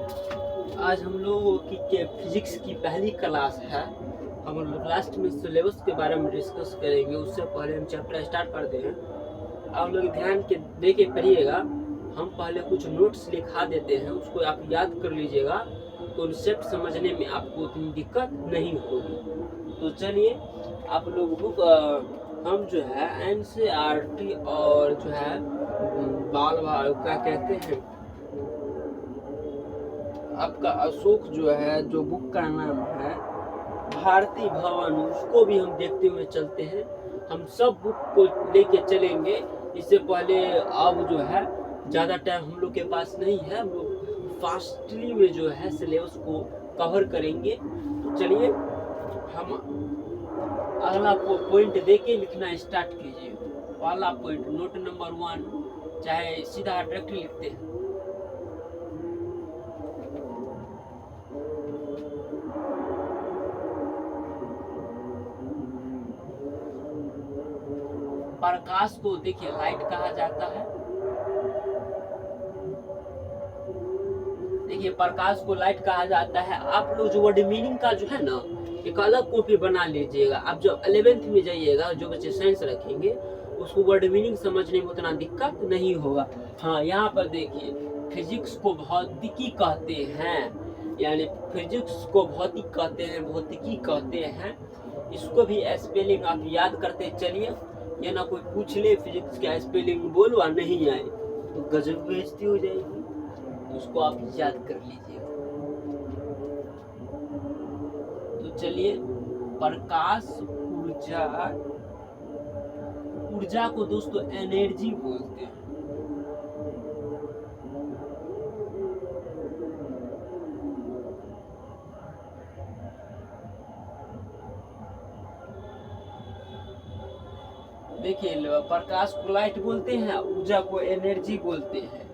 आज हम लोगों की फिजिक्स की पहली क्लास है। हम लोग लास्ट में सिलेबस के बारे में डिस्कस करेंगे। उससे पहले हम चैप्टर स्टार्ट करते हैं। आप लोग ध्यान के दे के पढ़िएगा। हम पहले कुछ नोट्स लिखा देते हैं, उसको आप याद कर लीजिएगा। कॉन्सेप्ट समझने में आपको उतनी दिक्कत नहीं होगी। तो चलिए आप लोग बुक हम जो है NCERT और जो है बाल क्या कहते हैं आपका अशोक जो है, जो बुक का नाम है भारती भवन, उसको भी हम देखते हुए चलते हैं। हम सब बुक को लेके चलेंगे। इससे पहले अब जो है ज़्यादा टाइम हम लोग के पास नहीं है। हम लोग फास्टली में जो है सिलेबस को कवर करेंगे। तो चलिए हम अगला पॉइंट दे के लिखना स्टार्ट कीजिए। पहला पॉइंट नोट नंबर 1, चाहे सीधा डायरेक्ट लिखते हैं। प्रकाश को देखिए लाइट कहा जाता है। देखिए प्रकाश को लाइट कहा जाता है। आप लोग जो वर्ड मीनिंग का जो है ना, एक अलग कॉपी बना लीजिएगा। आप जब 11th में जाइएगा, जो बच्चे साइंस रखेंगे उसको वर्ड मीनिंग समझने में उतना दिक्कत नहीं होगा। हाँ, यहाँ पर देखिए फिजिक्स को भौतिकी कहते हैं, यानी फिजिक्स को भौतिक कहते हैं, भौतिकी कहते हैं। इसको भी स्पेलिंग आप याद करते चलिए, या ना कोई पूछ ले फिजिक्स का स्पेलिंग बोलो और नहीं आए तो गजब बेइज्जती हो जाएगी। उसको आप याद कर लीजिए। तो चलिए प्रकाश ऊर्जा, ऊर्जा को दोस्तों एनर्जी बोलते हैं। देखिए प्रकाश को लाइट बोलते हैं, ऊर्जा को एनर्जी बोलते हैं।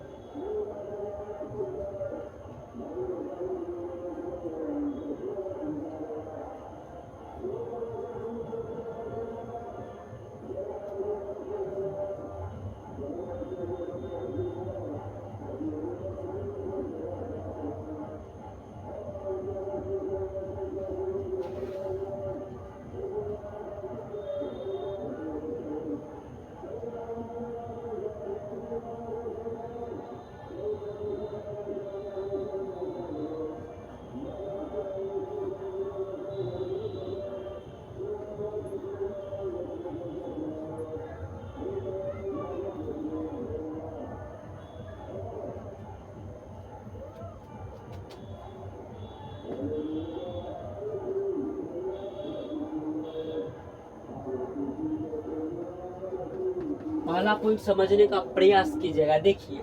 पहला पॉइंट समझने का प्रयास कीजिएगा। देखिए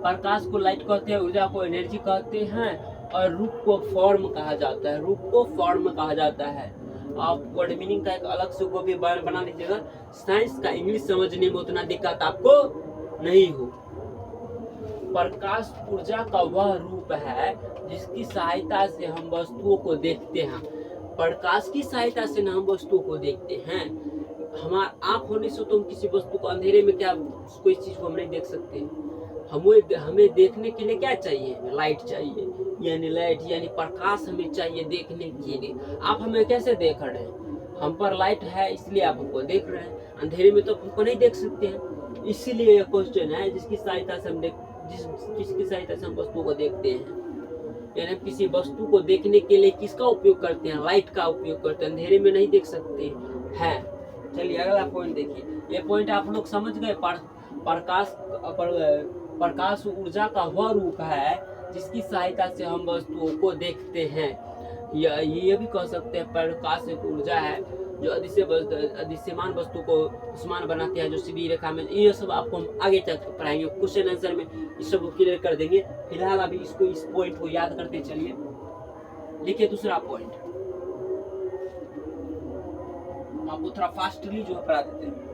प्रकाश को लाइट कहते हैं, ऊर्जा को एनर्जी कहते हैं, और रूप को फॉर्म कहा जाता है। रूप को फॉर्म कहा जाता है। आप वर्ड मीनिंग का एक अलग से कॉपी बना लीजिएगा। साइंस का इंग्लिश समझने में उतना दिक्कत आपको नहीं हो। प्रकाश ऊर्जा का वह रूप है जिसकी सहायता से हम वस्तुओं को देखते हैं। प्रकाश की सहायता से हम वस्तुओं को देखते हैं। हमारा आँख होने से तो हम किसी वस्तु को अंधेरे में क्या कोई चीज को हम नहीं देख सकते। हमें देखने के लिए क्या चाहिए? लाइट चाहिए, यानी लाइट यानी प्रकाश हमें चाहिए देखने के लिए। आप हमें कैसे देख रहे हैं? हम पर लाइट है इसलिए आप हमको देख रहे हैं। अंधेरे में तो हमको नहीं देख सकते हैं। इसीलिए यह क्वेश्चन है जिसकी सहायता से हम जिसकी सहायता से हम वस्तु को देखते हैं। यानी किसी वस्तु को देखने के लिए किसका उपयोग करते हैं? लाइट का उपयोग करते हैं। अंधेरे में नहीं देख सकते हैं। चलिए अगला पॉइंट देखिए। ये पॉइंट आप लोग समझ गए। प्रकाश ऊर्जा का वह रूप है जिसकी सहायता से हम वस्तुओं को देखते हैं। ये भी कह सकते हैं प्रकाश एक ऊर्जा है जो अदृश्यमान वस्तु को दृश्यमान बनाते हैं, जो सीधी रेखा में। ये सब आपको हम आगे तक पढ़ाएंगे, क्वेश्चन आंसर में इस सब को क्लियर कर देंगे। फिलहाल अभी इस पॉइंट को याद करते चलिए। लिखिए दूसरा पॉइंट, आपको थोड़ा फास्टली जो है पढ़ा देते हैं।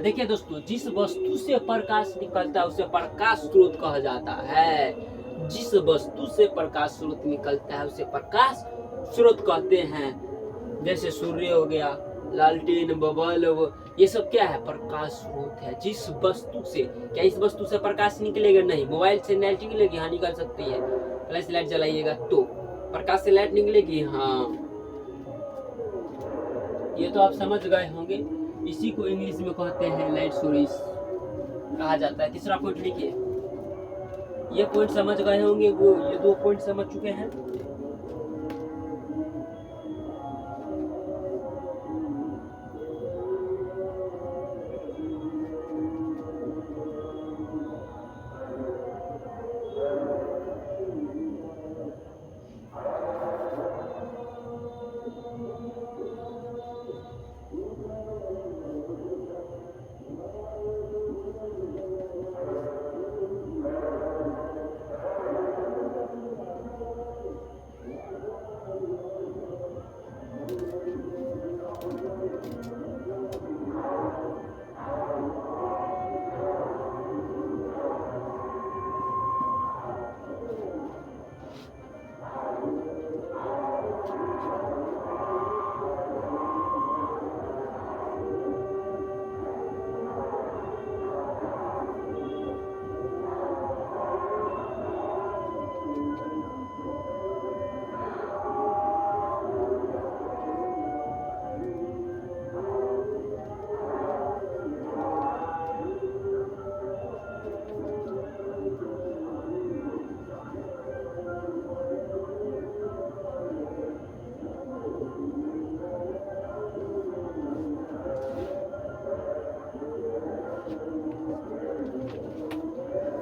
देखिए दोस्तों, जिस वस्तु से प्रकाश निकलता है उसे प्रकाश स्रोत कहा जाता है। जिस वस्तु से प्रकाश स्रोत निकलता है उसे प्रकाश स्रोत कहते हैं। जैसे सूर्य हो गया, लालटेन, बल्ब, ये सब क्या है? प्रकाश स्रोत है। जिस वस्तु से, क्या इस वस्तु से प्रकाश निकलेगा? नहीं। मोबाइल से लाइट निकलेगी? हाँ, निकल सकती है। फ्लैश लाइट जलाइएगा तो प्रकाश से लाइट निकलेगी? हाँ। ये तो आप समझ गए होंगे। इसी को इंग्लिश में कहते हैं लाइट सोर्स कहा जाता है। तीसरा पॉइंट लिखिए। ये पॉइंट समझ गए होंगे, वो ये 2 पॉइंट समझ चुके हैं।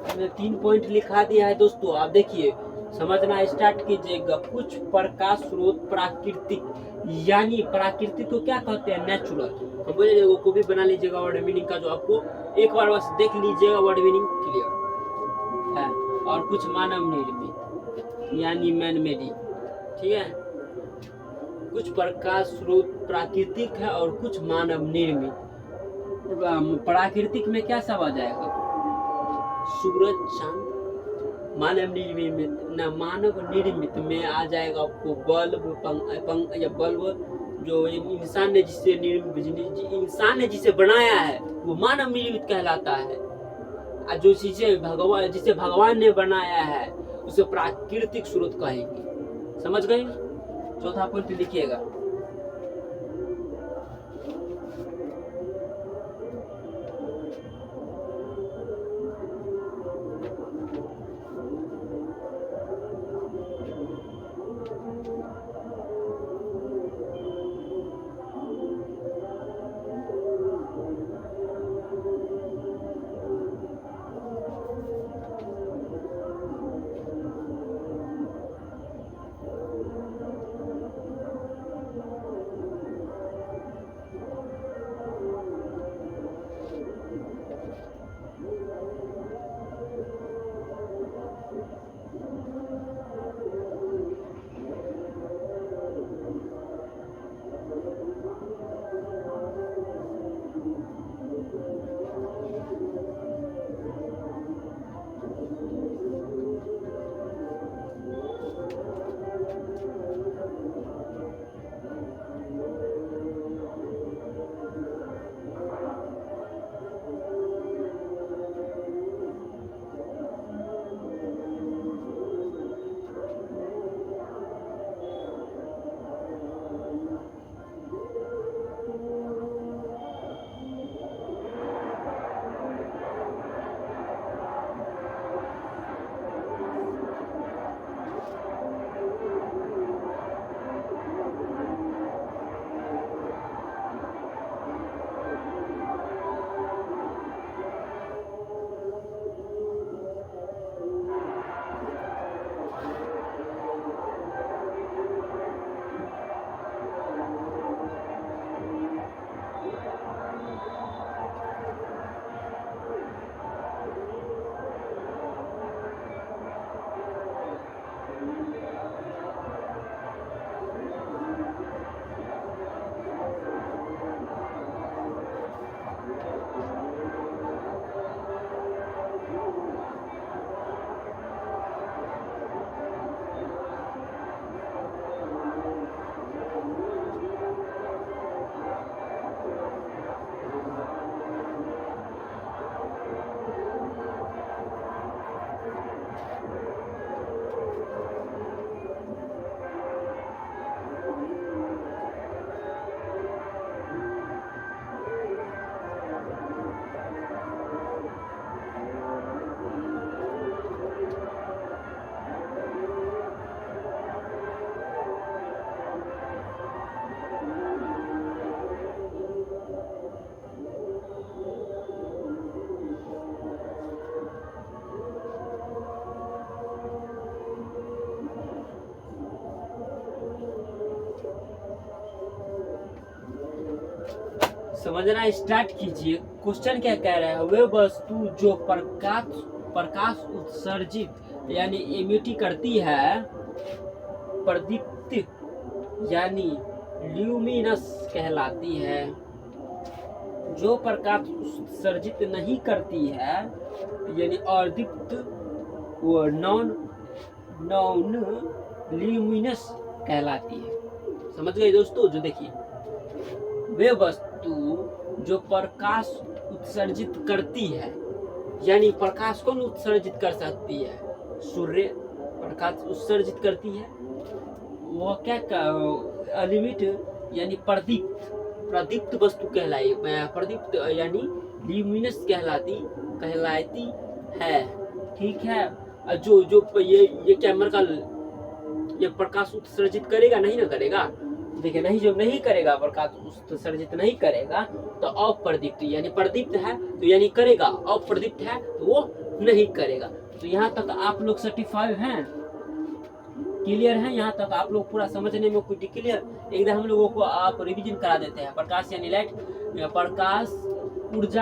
मैंने 3 पॉइंट लिखा दिया है दोस्तों। आप देखिए, समझना स्टार्ट कीजिएगा। कुछ प्रकाश स्रोत प्राकृतिक, यानी प्राकृतिक को क्या कहते हैं? नेचुरल। तो बोलिए, वो भी बना लीजिएगा वर्ड मीनिंग का, जो आपको एक बार बस देख लीजिएगा, वर्ड मीनिंग क्लियर है। और कुछ मानव निर्मित, यानी मैन मेड। ठीक है। कुछ प्रकाश स्रोत प्राकृतिक है और कुछ मानव निर्मित। प्राकृतिक में क्या सब आ जाएगा? सूरज, चांद। मानव निर्मित न, मानव निर्मित में आ जाएगा आपको बल्ब, या बल्ब जो इंसान ने इंसान ने जिसे बनाया है वो मानव निर्मित कहलाता है। और जो चीजें जिसे भगवान ने बनाया है उसे प्राकृतिक स्रोत कहेंगे। समझ गए? चौथा पॉइंट लिखिएगा। समझना स्टार्ट कीजिए। क्वेश्चन क्या कह रहा है, वे वस्तु जो प्रकाश उत्सर्जित यानी इमिट करती है, प्रदीप्त यानी ल्यूमिनस कहलाती है। जो प्रकाश उत्सर्जित नहीं करती है यानी अर्दीप्त, वो नॉन ल्यूमिनस कहलाती है। समझ गए दोस्तों। जो देखिए, वे वस्तु जो प्रकाश उत्सर्जित करती है, यानी प्रकाश कौन उत्सर्जित कर सकती है, सूर्य प्रकाश उत्सर्जित करती है। वो क्या अलिमिट यानी प्रदीप्त वस्तु कहलाई, प्रदीप्त यानी ल्यूमिनस कहलाती है। ठीक है। जो जो ये कैमरा का ये प्रकाश उत्सर्जित करेगा नहीं ना करेगा, देखिए नहीं, जो नहीं करेगा प्रकाश उत्सर्जित नहीं करेगा तो अप्रदीप्त, यानी प्रदीप्त है तो यानी करेगा, अप्रदीप्त है तो वो नहीं करेगा। तो यहाँ तक आप लोग सर्टिफाइड हैं, क्लियर है। यहाँ तक आप लोग पूरा समझने में कुछ क्लियर, एकदम हम लोगों को आप रिवीजन करा देते हैं। प्रकाश यानी लाइट, प्रकाश ऊर्जा